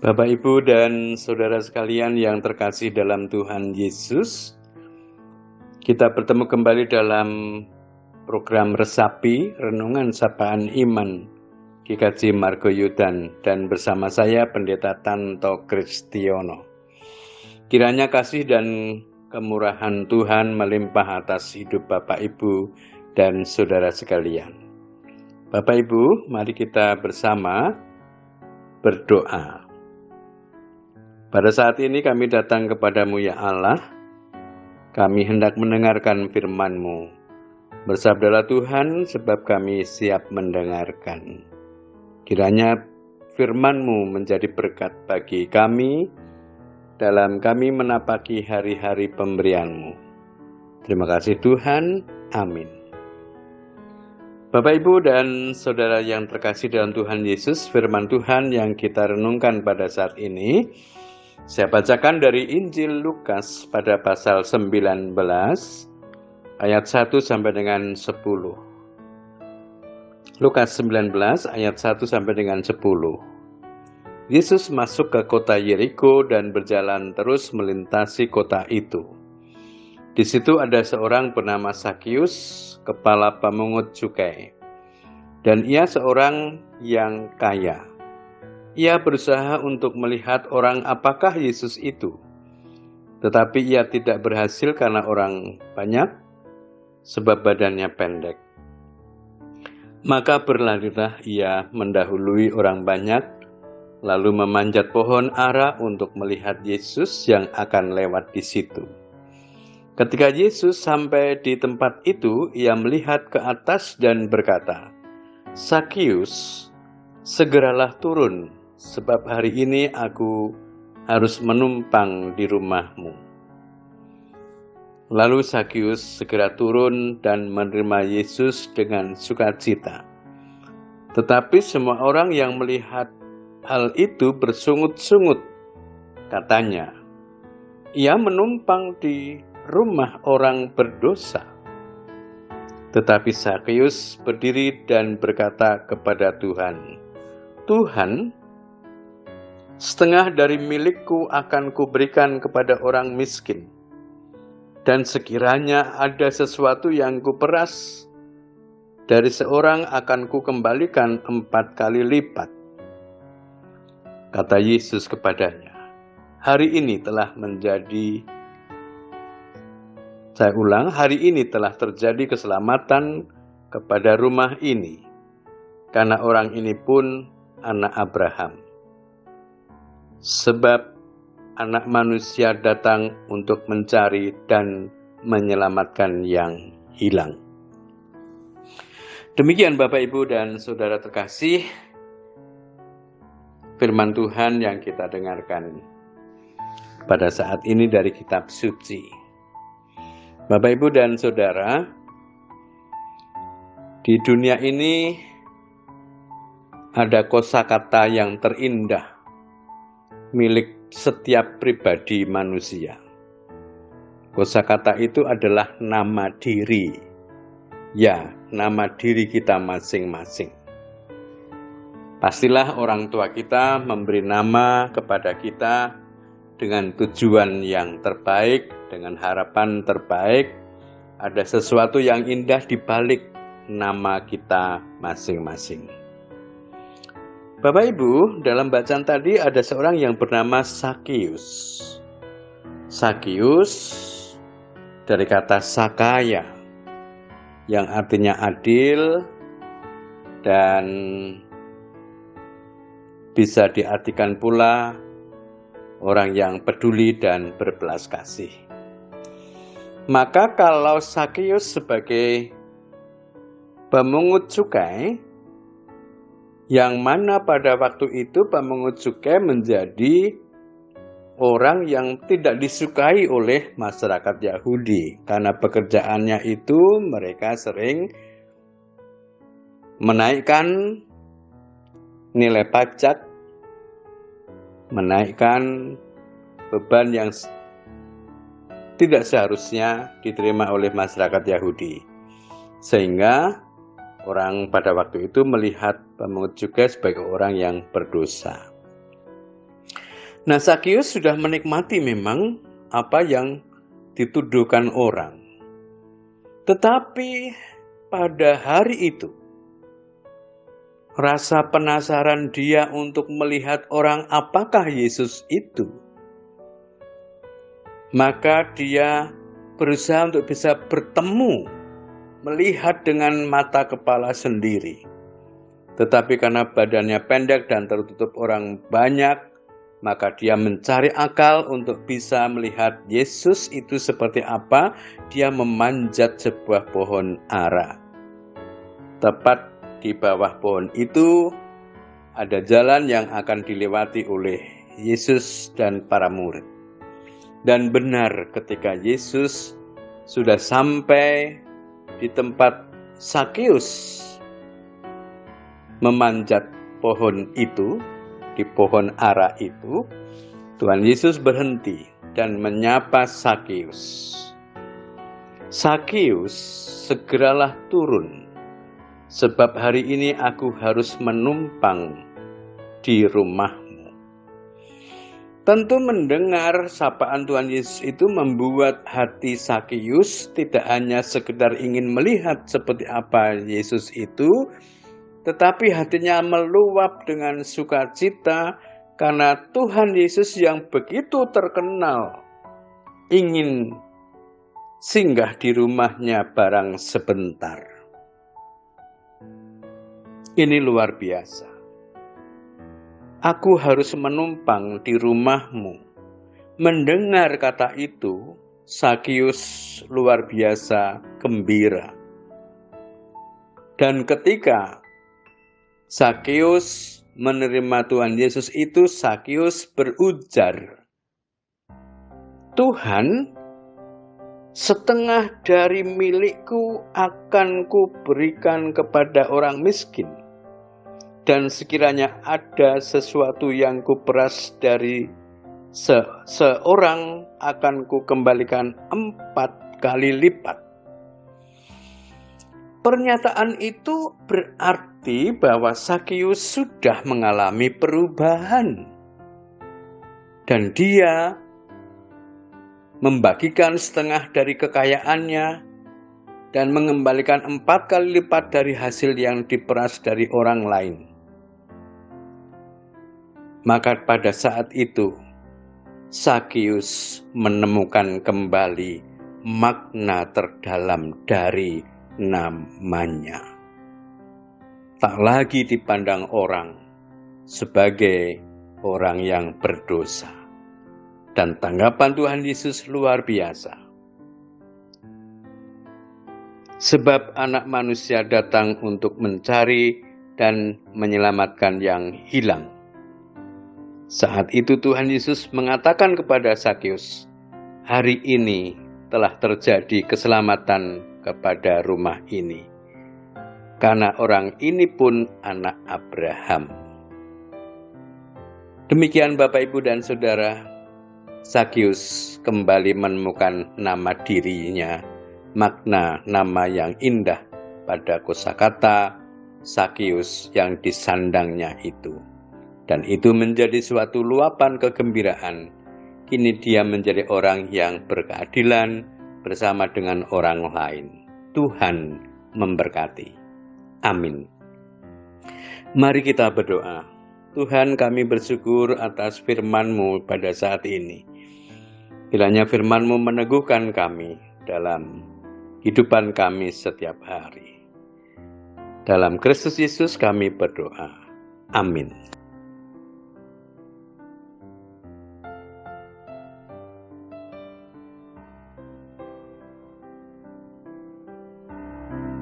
Bapak, Ibu, dan saudara sekalian yang terkasih dalam Tuhan Yesus, kita bertemu kembali dalam program Resapi, Renungan Sapaan Iman, GKJ Margoyudan, dan bersama saya Pendeta Tanto Kristiono. Kiranya kasih dan kemurahan Tuhan melimpah atas hidup Bapak, Ibu, dan saudara sekalian. Bapak, Ibu, mari kita bersama berdoa. Pada saat ini kami datang kepadamu ya Allah, kami hendak mendengarkan firman-Mu. Bersabdalah Tuhan, sebab kami siap mendengarkan. Kiranya firman-Mu menjadi berkat bagi kami, dalam kami menapaki hari-hari pemberian-Mu. Terima kasih Tuhan, amin. Bapak, Ibu, dan saudara yang terkasih dalam Tuhan Yesus, firman Tuhan yang kita renungkan pada saat ini, saya bacakan dari Injil Lukas pada pasal 19 ayat 1 sampai dengan 10. Lukas 19 ayat 1 sampai dengan 10. Yesus masuk ke kota Yeriko dan berjalan terus melintasi kota itu. Di situ ada seorang bernama Sakius, kepala pemungut cukai. Dan ia seorang yang kaya. Ia berusaha untuk melihat orang apakah Yesus itu. Tetapi ia tidak berhasil karena orang banyak, sebab badannya pendek. Maka berlarilah ia mendahului orang banyak, lalu memanjat pohon ara untuk melihat Yesus yang akan lewat di situ. Ketika Yesus sampai di tempat itu, ia melihat ke atas dan berkata, "Sakius, segeralah turun, sebab hari ini aku harus menumpang di rumahmu." Lalu Sakius segera turun dan menerima Yesus dengan sukacita. Tetapi semua orang yang melihat hal itu bersungut-sungut. Katanya, "Ia menumpang di rumah orang berdosa." Tetapi Sakius berdiri dan berkata kepada Tuhan, "Tuhan, setengah dari milikku akan kuberikan kepada orang miskin. Dan sekiranya ada sesuatu yang kuperas, dari seorang akan kukembalikan 4 kali lipat." Kata Yesus kepadanya, hari ini telah terjadi keselamatan kepada rumah ini, karena orang ini pun anak Abraham. Sebab Anak Manusia datang untuk mencari dan menyelamatkan yang hilang. Demikian Bapak, Ibu, dan saudara terkasih, firman Tuhan yang kita dengarkan pada saat ini dari kitab suci. Bapak, Ibu, dan saudara, di dunia ini ada kosakata yang terindah milik setiap pribadi manusia. Kosakata itu adalah nama diri. Ya, nama diri kita masing-masing. Pastilah orang tua kita memberi nama kepada kita dengan tujuan yang terbaik, dengan harapan terbaik. Ada sesuatu yang indah di balik nama kita masing-masing. Bapak, Ibu, dalam bacaan tadi ada seorang yang bernama Sakius. Sakius dari kata sakaya, yang artinya adil dan bisa diartikan pula orang yang peduli dan berbelas kasih. Maka kalau Sakius sebagai pemungut cukai, yang mana pada waktu itu pemungut cukai menjadi orang yang tidak disukai oleh masyarakat Yahudi. Karena pekerjaannya itu mereka sering menaikkan nilai pajak, menaikkan beban yang tidak seharusnya diterima oleh masyarakat Yahudi. Sehingga orang pada waktu itu melihat pemungut cukai sebagai orang yang berdosa. Nah, Sakius sudah menikmati memang apa yang dituduhkan orang. Tetapi pada hari itu, rasa penasaran dia untuk melihat orang apakah Yesus itu. Maka dia berusaha untuk bisa bertemu, melihat dengan mata kepala sendiri. Tetapi karena badannya pendek dan tertutup orang banyak, maka dia mencari akal untuk bisa melihat Yesus itu seperti apa. Dia memanjat sebuah pohon ara. Tepat di bawah pohon itu ada jalan yang akan dilewati oleh Yesus dan para murid. Dan benar ketika Yesus sudah sampai di tempat Sakius memanjat pohon itu, di pohon ara itu, Tuhan Yesus berhenti dan menyapa Sakius. Sakius, segeralah turun, sebab hari ini aku harus menumpang di rumahmu. Tentu mendengar sapaan Tuhan Yesus itu membuat hati Sakius tidak hanya sekedar ingin melihat seperti apa Yesus itu, tetapi hatinya meluap dengan sukacita karena Tuhan Yesus yang begitu terkenal ingin singgah di rumahnya barang sebentar. Ini luar biasa. Aku harus menumpang di rumahmu. Mendengar kata itu, Sakius luar biasa gembira. Dan ketika Sakius menerima Tuhan Yesus itu, Sakius berujar, Tuhan, setengah dari milikku akan kuberikan kepada orang miskin. Dan sekiranya ada sesuatu yang kuperas dari seorang, akan kukembalikan 4 kali lipat. Pernyataan itu berarti bahwa Sakius sudah mengalami perubahan. Dan dia membagikan setengah dari kekayaannya dan mengembalikan 4 kali lipat dari hasil yang diperas dari orang lain. Maka pada saat itu, Sakius menemukan kembali makna terdalam dari namanya. Tak lagi dipandang orang sebagai orang yang berdosa. Dan tanggapan Tuhan Yesus luar biasa. Sebab anak manusia datang untuk mencari dan menyelamatkan yang hilang. Saat itu Tuhan Yesus mengatakan kepada Sakius, hari ini telah terjadi keselamatan kepada rumah ini, karena orang ini pun anak Abraham. Demikian Bapak, Ibu, dan Saudara, Sakius kembali menemukan nama dirinya, makna nama yang indah pada kosakata Sakius yang disandangnya itu. Dan itu menjadi suatu luapan kegembiraan. Kini dia menjadi orang yang berkeadilan bersama dengan orang lain. Tuhan memberkati. Amin. Mari kita berdoa. Tuhan, kami bersyukur atas firman-Mu pada saat ini. Kiranya firman-Mu meneguhkan kami dalam kehidupan kami setiap hari. Dalam Kristus Yesus kami berdoa. Amin.